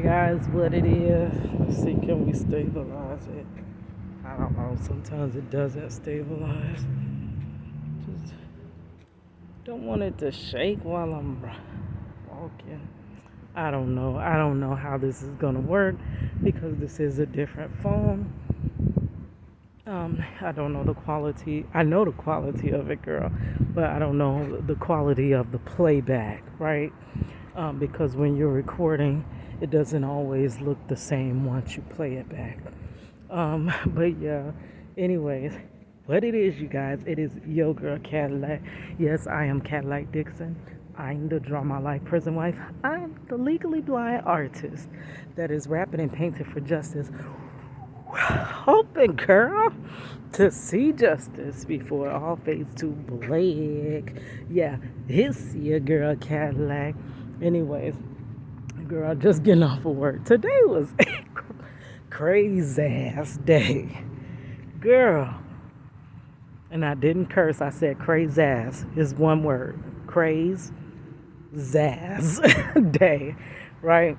Hey guys, what it is? Let's see, can we stabilize it? I don't know. Sometimes it doesn't stabilize. Just don't want it to shake while I'm walking. I don't know. I don't know how this is gonna work because this is a different phone. I don't know the quality. I know the quality of it, girl, but I don't know the quality of the playback, right? Because when you're recording, it doesn't always look the same once you play it back. But yeah, anyways, what it is, you guys, it is Yo Girl Cadillac. Yes, I am Cadillac Dixon. I'm the Draw My Life prison wife. I'm the legally blind artist that is rapping and painting for justice, hoping, girl, to see justice before all fades to black. Yeah, it's your girl Cadillac. Anyways, girl, just getting off of work. Today was a crazy ass day, girl. And I didn't curse. I said crazy ass is one word. Craze zazz day, right?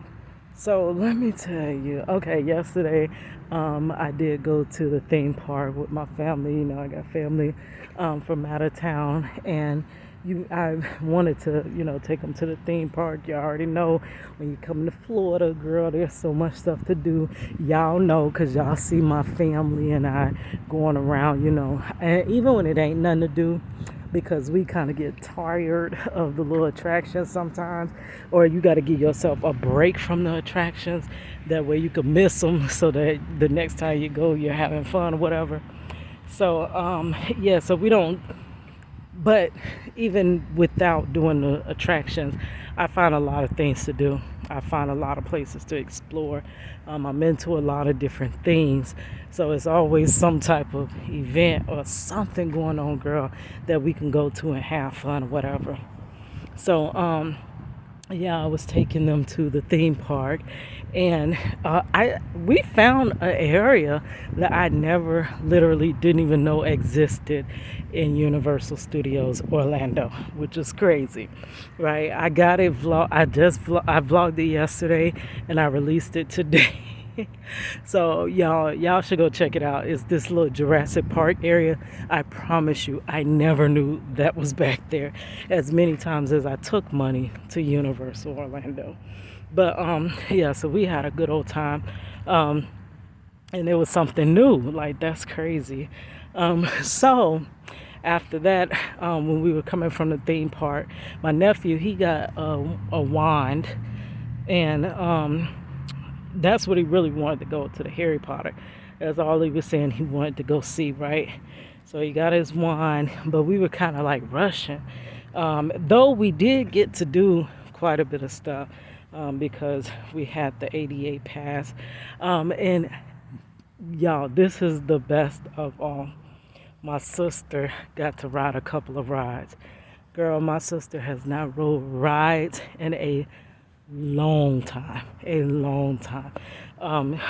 So let me tell you. Okay, yesterday, I did go to the theme park with my family. You know, I got family from out of town, and I wanted to, take them to the theme park. You already know when you come to Florida, girl, there's so much stuff to do. Y'all know, cause y'all see my family and I going around, and even when it ain't nothing to do, because we kind of get tired of the little attractions sometimes, or you got to give yourself a break from the attractions. That way you can miss them, so that the next time you go, you're having fun or whatever. So, yeah, so we don't, but even without doing the attractions, I find a lot of things to do. I find a lot of places to explore. I'm into a lot of different things. So it's always some type of event or something going on, girl, that we can go to and have fun or whatever. So, yeah, I was taking them to the theme park, and we found an area that I never literally didn't even know existed in Universal Studios Orlando, which is crazy, right? I got it vlog. I vlogged it yesterday, and I released it today. So y'all should go check it out. It's this little Jurassic Park area. I promise you, I never knew that was back there as many times as I took money to Universal Orlando. But yeah, so we had a good old time. And it was something new. Like, that's crazy. So after that, when we were coming from the theme park, my nephew, he got a wand, and that's what he really wanted to go to, the Harry Potter. That's all he was saying he wanted to go see, right? So he got his wine, but we were kind of like rushing. Though we did get to do quite a bit of stuff, because we had the ADA pass. And y'all, this is the best of all. My sister got to ride a couple of rides. Girl, my sister has not rode rides in a long time.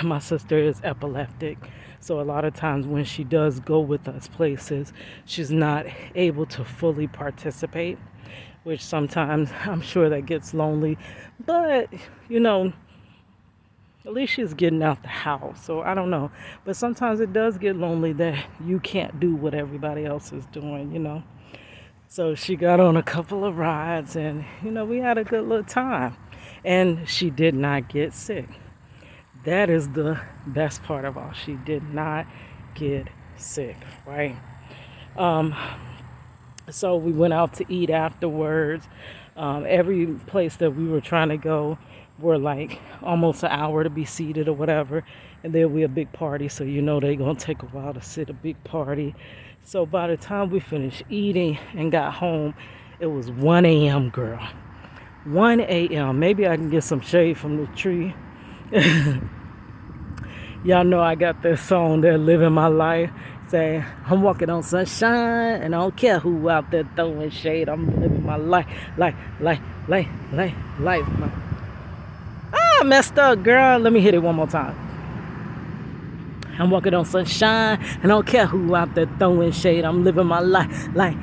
My sister is epileptic, so a lot of times when she does go with us places, she's not able to fully participate, which sometimes I'm sure that gets lonely. But at least she's getting out the house, so I don't know. But sometimes it does get lonely that you can't do what everybody else is doing. So she got on a couple of rides, and we had a good little time. And she did not get sick. That is the best part of all. She did not get sick, right? So we went out to eat afterwards. Every place that we were trying to go were like almost an hour to be seated or whatever. And then we a big party, so they're going to take a while to sit a big party. So by the time we finished eating and got home, it was 1 a.m., girl. 1 a.m. Maybe I can get some shade from the tree. Y'all know I got this song there, Living My Life. Say, I'm walking on sunshine, and I don't care who out there throwing shade. I'm living my life. Life. I messed up, girl. Let me hit it one more time. I'm walking on sunshine. I don't care who out there throwing shade. I'm living my life, like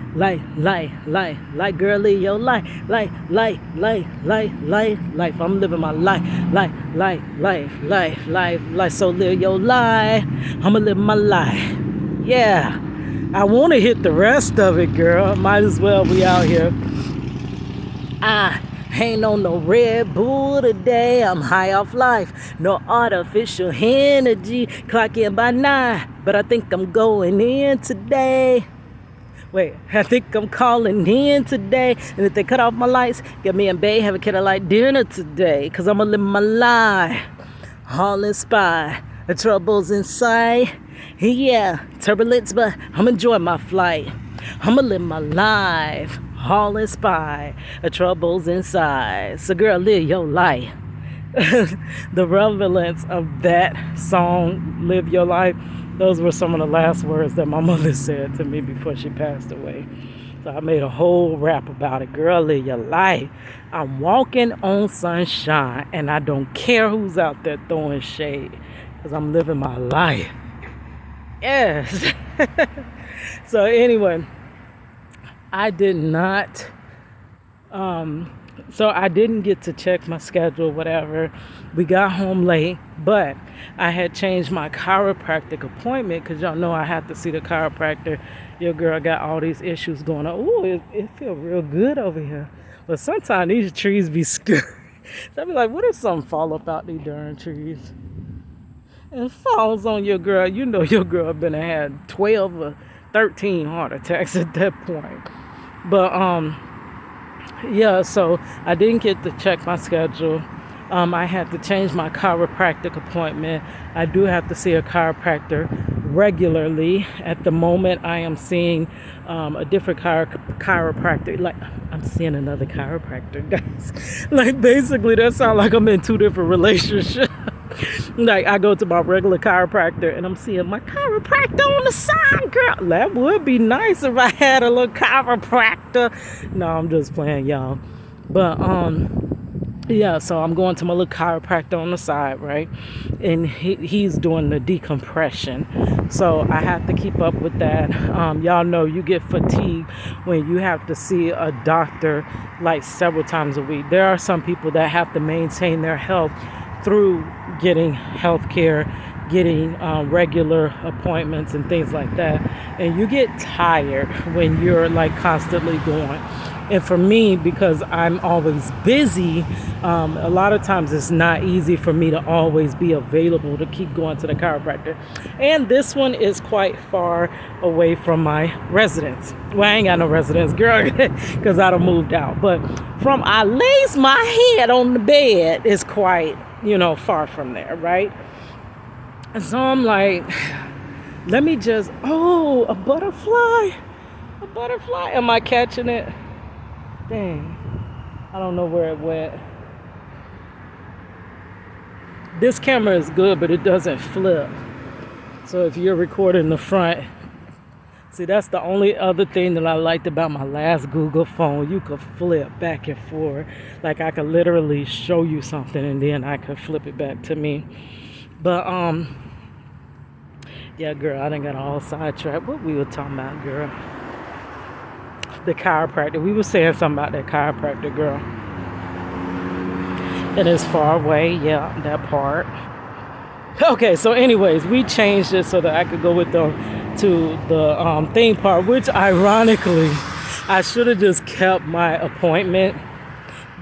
girl, live your life, life. I'm living my life. So live your life. I'ma live my life. Yeah. I want to hit the rest of it, girl. Might as well be out here. I ain't on no Red Bull today. I'm high off life. No artificial energy. Clock in by 9. But I think I'm going in today. Wait, I think I'm calling in today. And if they cut off my lights, get me and babe have a candlelight dinner today. Cause I'ma live my life. All inspired. The trouble's inside. Yeah, turbulence, but I'm enjoying my flight. I'ma live my life. All inspired. The trouble's inside. So girl, live your life. The relevance of that song, Live Your Life, those were some of the last words that my mother said to me before she passed away. So I made a whole rap about it. Girl, live your life. I'm walking on sunshine, and I don't care who's out there throwing shade, because I'm living my life. Yes. So anyway, I did not, so I didn't get to check my schedule, whatever. We got home late, but I had changed my chiropractic appointment because y'all know I have to see the chiropractor. Your girl got all these issues going on. Ooh, it feels real good over here. But sometimes these trees be scary. So I be like, what if something fall up out these darn trees? And it falls on your girl. You know your girl been had 12 or 13 heart attacks at that point. But yeah, so I didn't get to check my schedule. I had to change my chiropractic appointment. I do have to see a chiropractor regularly. At the moment, I am seeing a different chiropractor. Like, I'm seeing another chiropractor, guys. Like, basically, that sounds like I'm in 2 different relationships. Like, I go to my regular chiropractor and I'm seeing my chiropractor on the side, girl. That would be nice if I had a little chiropractor. No, I'm just playing, y'all. But yeah, so I'm going to my little chiropractor on the side, right? And he's doing the decompression. So I have to keep up with that. Y'all know you get fatigued when you have to see a doctor like several times a week. There are some people that have to maintain their health through getting health care, getting regular appointments and things like that. And you get tired when you're like constantly going. And for me, because I'm always busy, a lot of times it's not easy for me to always be available to keep going to the chiropractor. And this one is quite far away from my residence. Well, I ain't got no residence, girl, because I done moved out. But from I lays my head on the bed is quite, far from there, right? And so I'm like, let me just, a butterfly. A butterfly. Am I catching it? Dang. I don't know where it went. This camera is good, but it doesn't flip. So if you're recording the front, see, that's the only other thing that I liked about my last Google phone. You could flip back and forth. Like I could literally show you something and then I could flip it back to me. But yeah, girl, I done got all sidetracked. What we were talking about, girl? The chiropractor. We were saying something about that chiropractor, girl. And it's far away. Yeah, that part. Okay, so anyways, we changed it so that I could go with them to the theme park, which ironically, I should have just kept my appointment.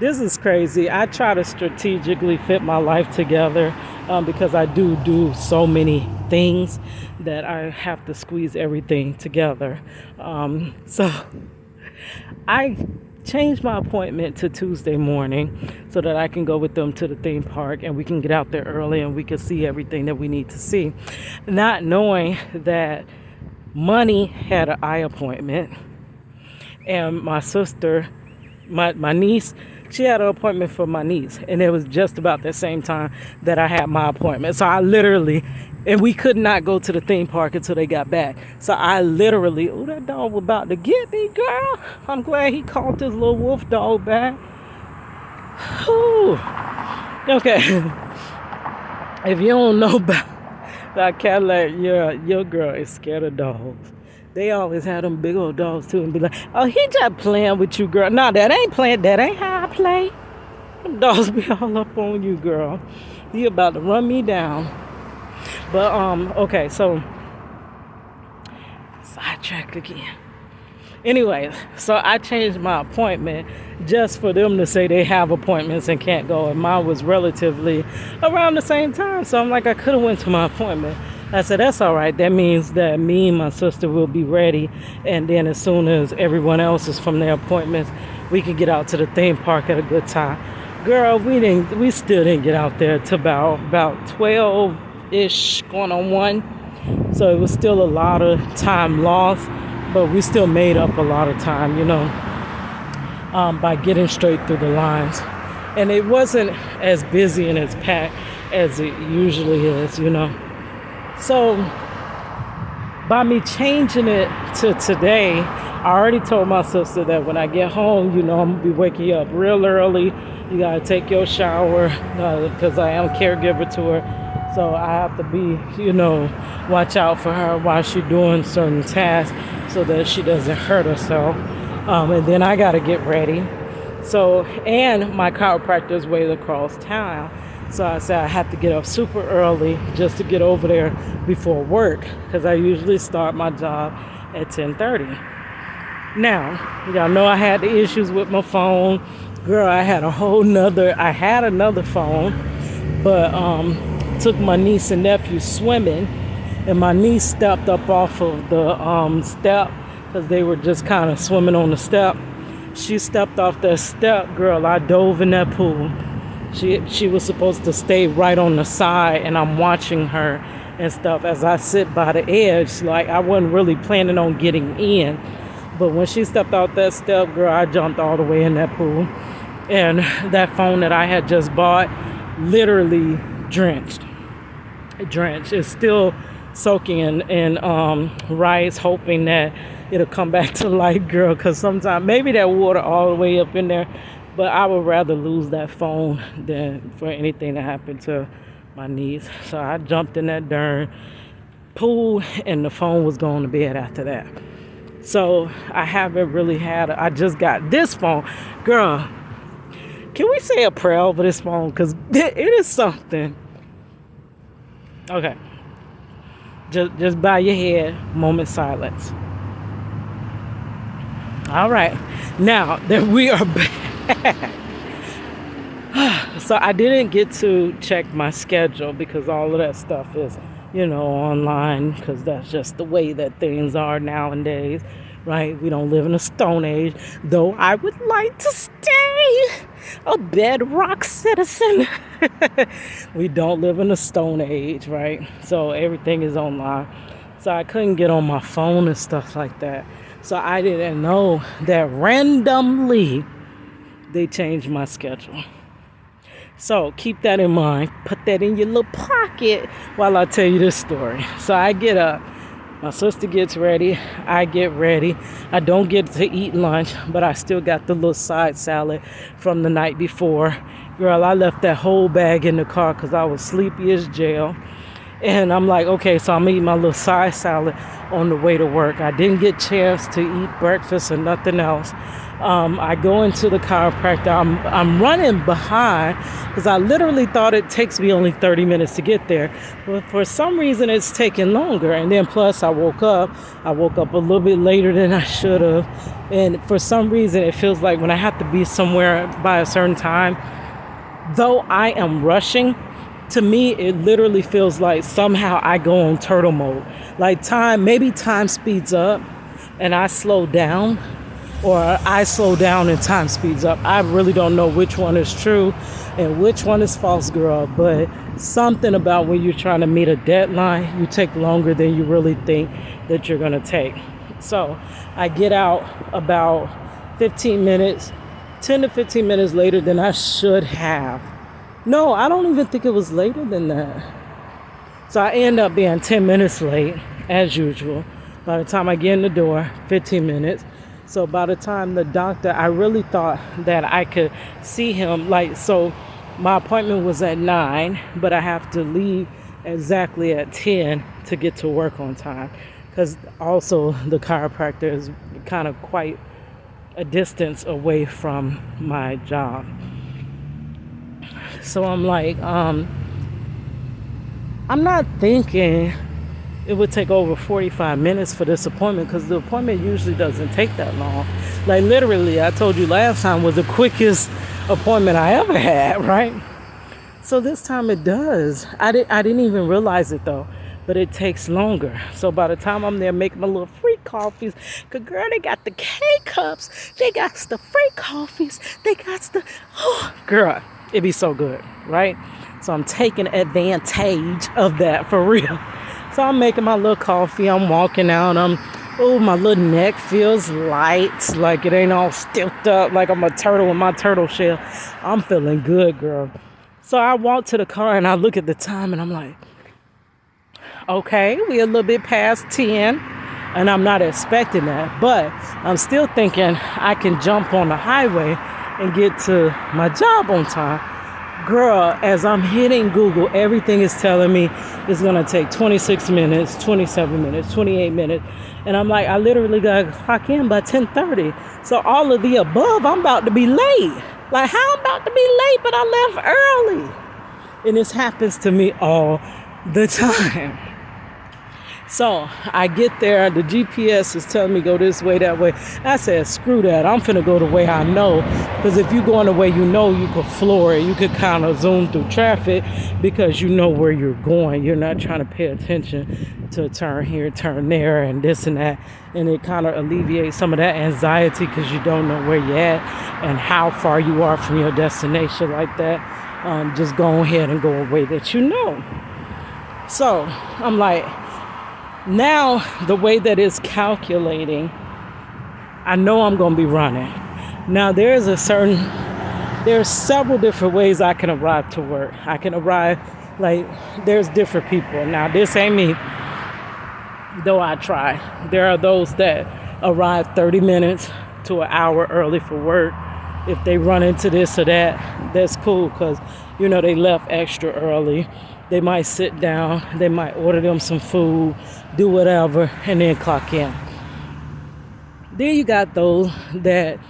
This is crazy. I try to strategically fit my life together because I do so many things that I have to squeeze everything together. So I changed my appointment to Tuesday morning so that I can go with them to the theme park and we can get out there early and we can see everything that we need to see. Not knowing that Money had an eye appointment and my sister, my niece, she had an appointment for my niece, and it was just about the same time that I had my appointment. So I literally, and we could not go to the theme park until they got back. So I literally, oh, that dog was about to get me, girl. I'm glad he called this little wolf dog back. Whew. Okay. If you don't know about, That Cadillac, your girl is scared of dogs. They always have them big old dogs too and be like, oh, he just playing with you, girl. No, that ain't playing. That ain't how I play. Them dogs be all up on you, girl. You about to run me down. But, okay, so, sidetrack again. Anyway, so I changed my appointment just for them to say they have appointments and can't go. And mine was relatively around the same time. So I'm like, I could have went to my appointment. I said, that's all right. That means that me and my sister will be ready. And then as soon as everyone else is from their appointments, we can get out to the theme park at a good time. Girl, we still didn't get out there till about 12-ish, going on 1. So it was still a lot of time lost. But we still made up a lot of time, by getting straight through the lines. And it wasn't as busy and as packed as it usually is, So by me changing it to today, I already told my sister that when I get home, I'm going to be waking you up real early. You got to take your shower because I am caregiver to her. So I have to be, watch out for her while she's doing certain tasks so that she doesn't hurt herself. And then I got to get ready. So, and my chiropractor is way across town. So I said I have to get up super early just to get over there before work because I usually start my job at 10:30. Now, y'all know I had the issues with my phone. Girl, I had another phone, but took my niece and nephew swimming, and my niece stepped up off of the step because they were just kind of swimming on the step. She stepped off that step, girl. I dove in that pool. She was supposed to stay right on the side, and I'm watching her and stuff as I sit by the edge. Like, I wasn't really planning on getting in, but when she stepped out that step, girl, I jumped all the way in that pool, and that phone that I had just bought literally drenched. It's still soaking in rice, hoping that it'll come back to life, girl, because sometimes maybe that water all the way up in there, but I would rather lose that phone than for anything to happen to my niece. So I jumped in that darn pool, and the phone was going to bed after that. So I haven't really I just got this phone. Girl, can we say a prayer over this phone? Because it is something. Okay. Just bow your head, moment silence. All right. Now that we are back. So I didn't get to check my schedule because all of that stuff is, online, because that's just the way that things are nowadays, right? We don't live in a stone age, though I would like to stay a bedrock citizen. We don't live in a stone age, right? So everything is online. So I couldn't get on my phone and stuff like that. So I didn't know that randomly they changed my schedule. So keep that in mind. Put that in your little pocket while I tell you this story. So I get up. My sister gets ready. I get ready. I don't get to eat lunch, but I still got the little side salad from the night before. Girl, I left that whole bag in the car because I was sleepy as jail. And I'm like, okay, so I'm eating my little side salad on the way to work. I didn't get a chance to eat breakfast or nothing else. I go into the chiropractor. I'm running behind because I literally thought it takes me only 30 minutes to get there. But for some reason, it's taking longer. And then plus, I woke up a little bit later than I should have. And for some reason, it feels like when I have to be somewhere by a certain time, though I am rushing, to me, it literally feels like somehow I go on turtle mode. Like maybe time speeds up and I slow down, or I slow down and time speeds up. I really don't know which one is true and which one is false, girl. But something about when you're trying to meet a deadline, you take longer than you really think that you're going to take. So I get out about 10 to 15 minutes later than I should have. No, I don't even think it was later than that. So I end up being 10 minutes late, as usual. By the time I get in the door, 15 minutes. So by the time the doctor, I really thought that I could see him. So my appointment was at 9, but I have to leave exactly at 10 to get to work on time. Because also the chiropractor is kind of quite a distance away from my job. So I'm like, I'm not thinking it would take over 45 minutes for this appointment because the appointment usually doesn't take that long. Like literally, I told you last time was the quickest appointment I ever had, right? So this time it does. I didn't even realize it though, but it takes longer. So by the time I'm there making my little free coffees, cause girl, they got the K-cups, they got the free coffees, they got the, oh, girl, it be so good, right? So I'm taking advantage of that for real. So I'm making my little coffee, I'm walking out, oh, my little neck feels light, like it ain't all stiffed up like I'm a turtle in my turtle shell. I'm feeling good, girl. So I walk to the car and I look at the time and I'm like, okay, we're a little bit past 10 and I'm not expecting that, but I'm still thinking I can jump on the highway and get to my job on time. Girl, as I'm hitting Google, everything is telling me it's gonna take 26 minutes, 27 minutes, 28 minutes. And I'm like, I literally gotta clock in by 10:30. So all of the above, I'm about to be late. Like, how I'm about to be late, but I left early. And this happens to me all the time. So I get there, the GPS is telling me go this way, that way. I said, screw that, I'm finna go the way I know. Because if you going the way you know, you could floor it. You could kind of zoom through traffic because you know where you're going. You're not trying to pay attention to turn here, turn there, and this and that. And it kind of alleviates some of that anxiety because you don't know where you're at and how far you are from your destination like that. Just go ahead and go a way that you know. So I'm like, now, the way that it's calculating, I know I'm going to be running. Now, there's several different ways I can arrive to work. I can arrive, like, there's different people. Now, this ain't me, though I try. There are those that arrive 30 minutes to an hour early for work. If they run into this or that, that's cool because, you know, they left extra early. They might sit down, they might order them some food, do whatever, and then clock in. Then you got those that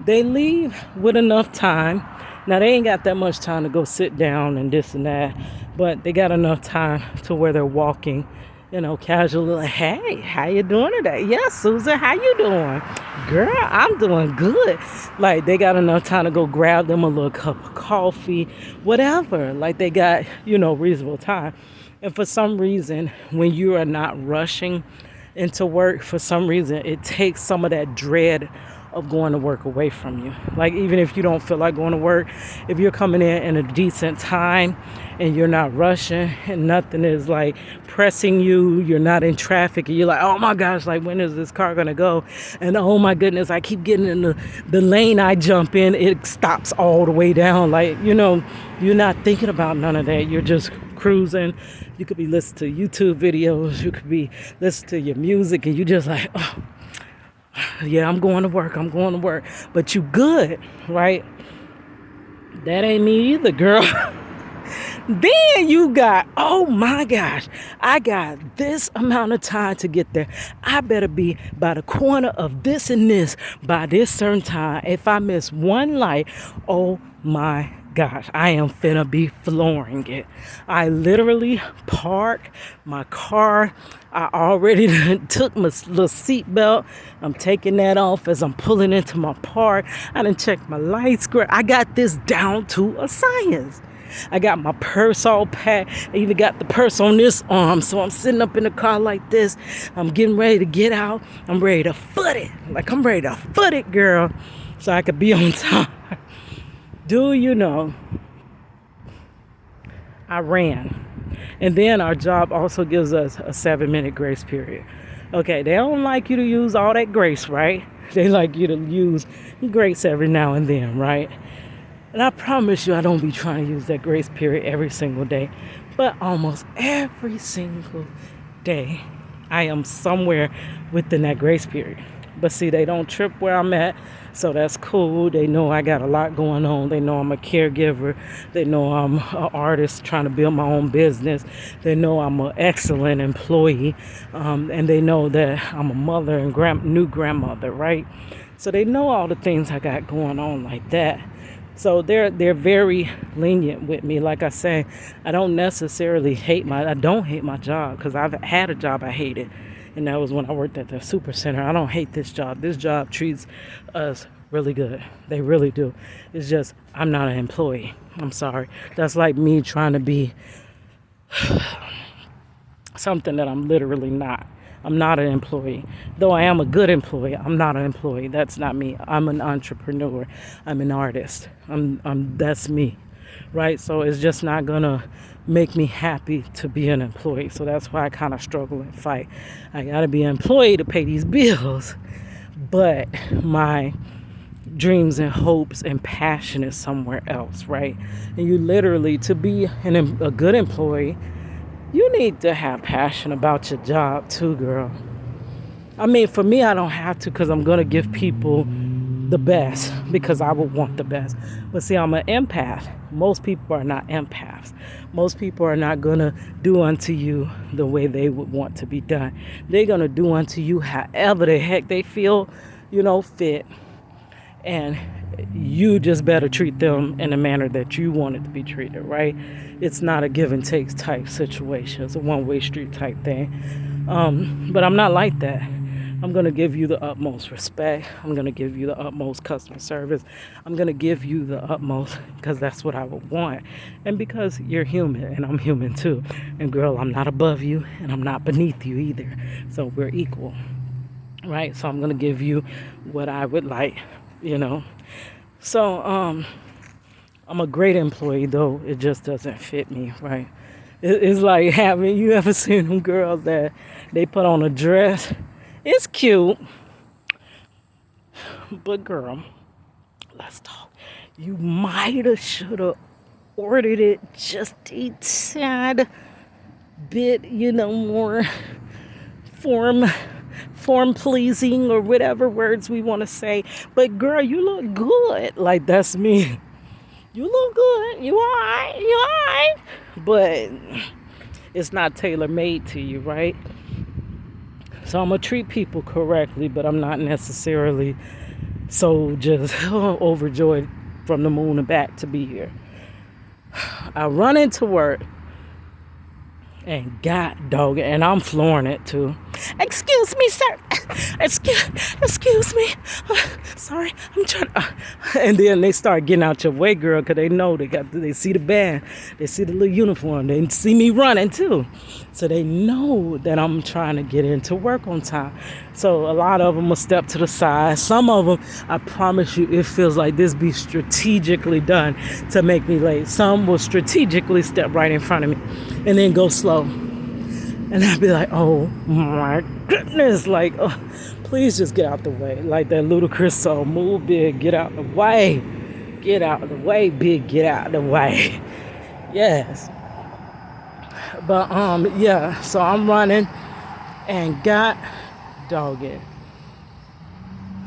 they leave with enough time. Now, they ain't got that much time to go sit down and this and that, but they got enough time to where they're walking, you know, casually, like, hey, how you doing today? Yeah, Susan, how you doing? Girl, I'm doing good. Like, they got enough time to go grab them a little cup of coffee, whatever. Like, they got, you know, reasonable time. And for some reason, when you are not rushing into work, for some reason, it takes some of that dread of going to work away from you. Like, even if you don't feel like going to work, if you're coming in a decent time and you're not rushing and nothing is like pressing you, you're not in traffic and you're like, oh my gosh, like, when is this car gonna go? And oh my goodness, I keep getting in the lane I jump in, it stops all the way down. Like, you know, you're not thinking about none of that. You're just cruising. You could be listening to YouTube videos, you could be listening to your music, and you just like, oh yeah, I'm going to work. But you good, right? That ain't me either, girl. Then you got, oh my gosh, I got this amount of time to get there. I better be by the corner of this and this by this certain time. If I miss one light, oh my gosh, I am finna be flooring it. I literally parked my car. I already took my little seatbelt. I'm taking that off as I'm pulling into my park. I done checked my lights. I got this down to a science. I got my purse all packed. I even got the purse on this arm. So I'm sitting up in the car like this. I'm getting ready to get out. I'm ready to foot it. Like, I'm ready to foot it, girl. So I could be on time. Do you know, I ran. And then our job also gives us a 7-minute grace period. Okay, they don't like you to use all that grace, right? They like you to use grace every now and then, right? And I promise you, I don't be trying to use that grace period every single day. But almost every single day, I am somewhere within that grace period. But see, they don't trip where I'm at. So that's cool. They know I got a lot going on. They know I'm a caregiver. They know I'm an artist trying to build my own business. They know I'm an excellent employee. And they know that I'm a mother and new grandmother, right? So they know all the things I got going on like that. So they're very lenient with me. Like I say, I don't hate my job, because I've had a job I hated, and that was when I worked at the super center. I don't hate this job. This job treats us really good. They really do. It's just I'm not an employee. I'm sorry. That's like me trying to be something that I'm literally not. I'm not an employee. Though I am a good employee, I'm not an employee. That's not me. I'm an entrepreneur. I'm an artist. That's me. Right? So it's just not gonna make me happy to be an employee. So that's why I kind of struggle and fight. I gotta be an employee to pay these bills, but my dreams and hopes and passion is somewhere else, right? And you literally, to be a good employee, you need to have passion about your job too, girl. I mean, for me, I don't have to, because I'm going to give people the best, because I would want the best. But see, I'm an empath. Most people are not empaths. Most people are not going to do unto you the way they would want to be done. They're going to do unto you however the heck they feel, fit. And you just better treat them in a manner that you want it to be treated, right? It's not a give and take type situation. It's a one-way street type thing. But I'm not like that. I'm going to give you the utmost respect. I'm going to give you the utmost customer service. I'm going to give you the utmost, because that's what I would want. And because you're human and I'm human too. And girl, I'm not above you and I'm not beneath you either. So we're equal, right? So I'm going to give you what I would like. So I'm a great employee, though it just doesn't fit me, right? It's like you ever seen them girls that they put on a dress? It's cute, but girl, let's talk. You might shoulda ordered it just a tad bit, more form pleasing, or whatever words we want to say. But girl, you look good. Like, that's me. You look good. You alright. But it's not tailor made to you, right? So I'm gonna treat people correctly, but I'm not necessarily so just overjoyed from the moon and back to be here. I run into work, and God dog it, and I'm flooring it too. Excuse me, sir. Excuse me. Sorry, I'm trying to. And then they start getting out your way, girl, because they know they see the band, they see the little uniform, they see me running too, so they know that I'm trying to get into work on time. So a lot of them will step to the side. Some of them, I promise you, it feels like this be strategically done to make me late. Some will strategically step right in front of me and then go slow. And I'd be like, oh my goodness, like, oh, please just get out the way. Like that Ludacris song, move big, get out the way. Get out the way, big, get out the way. Yes. But, yeah, so I'm running, and God dog it.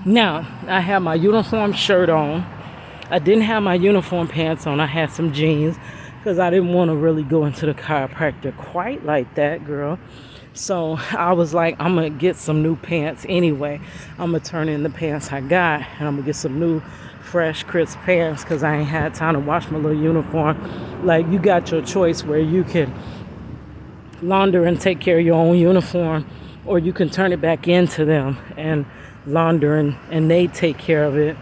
Now, I have my uniform shirt on. I didn't have my uniform pants on. I had some jeans, because I didn't want to really go into the chiropractor quite like that, girl. So I was like, I'm going to get some new pants anyway. I'm going to turn in the pants I got, and I'm going to get some new, fresh, crisp pants, because I ain't had time to wash my little uniform. Like, you got your choice where you can launder and take care of your own uniform, or you can turn it back into them and launder, and they take care of it,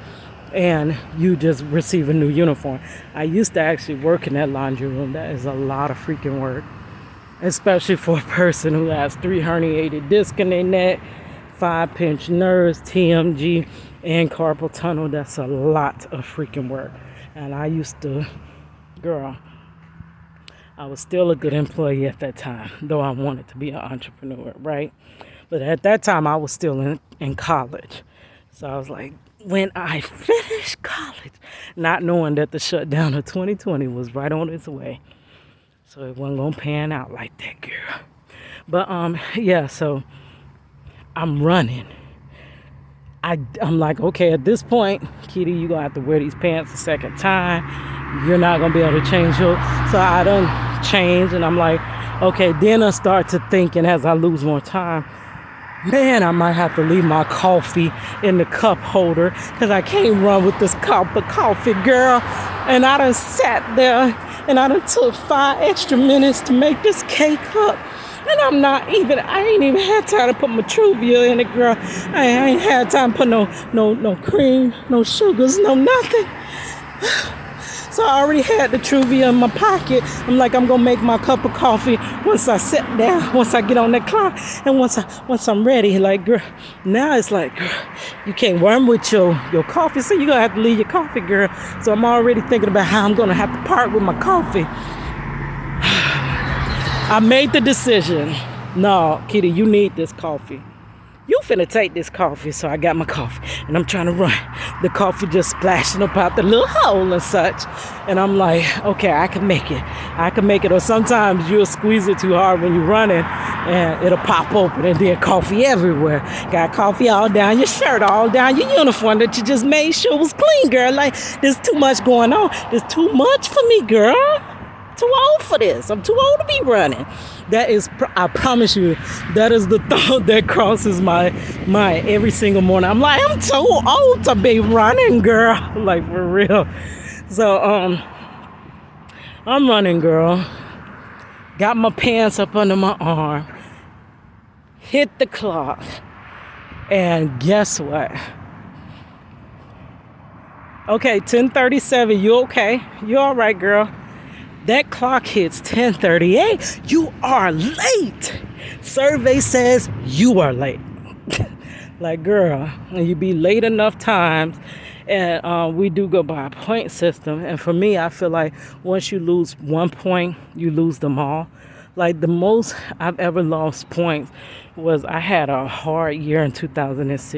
and you just receive a new uniform. I used to actually work in that laundry room. That is a lot of freaking work, especially for a person who has 3 herniated discs in their neck, 5 pinched nerves, TMG, and carpal tunnel. That's a lot of freaking work. And I used to, girl, I was still a good employee at that time, though I wanted to be an entrepreneur, right? But at that time, I was still in college. So I was like, when I finish college, not knowing that the shutdown of 2020 was right on its way. So it wasn't going to pan out like that, girl. But, yeah, so I'm running. I'm like, okay, at this point, Kitty, you're gonna have to wear these pants a second time. You're not gonna be able to change your. So I done changed, and I'm like, okay. Then I start to thinking as I lose more time, man, I might have to leave my coffee in the cup holder because I can't run with this cup of coffee, girl. And I done sat there and I done took 5 extra minutes to make this K-cup. And I ain't even had time to put my Truvia in it, girl. I ain't had time to put no cream, no sugars, no nothing. So I already had the Truvia in my pocket. I'm like, I'm gonna make my cup of coffee once I sit down, once I get on that clock, and once I'm ready. Like, girl, now it's like, girl, you can't run with your coffee, so you're gonna have to leave your coffee, girl. So I'm already thinking about how I'm gonna have to part with my coffee. I made the decision. No, Kitty, you need this coffee. You finna take this coffee. So I got my coffee and I'm trying to run. The coffee just splashing up out the little hole and such. And I'm like, okay, I can make it. I can make it. Or sometimes you'll squeeze it too hard when you're running and it'll pop open and then coffee everywhere. Got coffee all down your shirt, all down your uniform that you just made sure was clean, girl. Like, there's too much going on. There's too much for me, girl. Too old for this. I'm too old to be running. That is, I promise you, that is the thought that crosses my mind every single morning. I'm like, I'm too old to be running, girl. Like, for real. So, I'm running, girl. Got my pants up under my arm. Hit the clock. And guess what? Okay, 10:37. You okay? You all right, girl? That clock hits 10:38. You are late. Survey says you are late. Like, girl, and you be late enough times. And we do go by a point system. And for me, I feel like once you lose 1 point, you lose them all. Like, the most I've ever lost points was I had a hard year in 2006.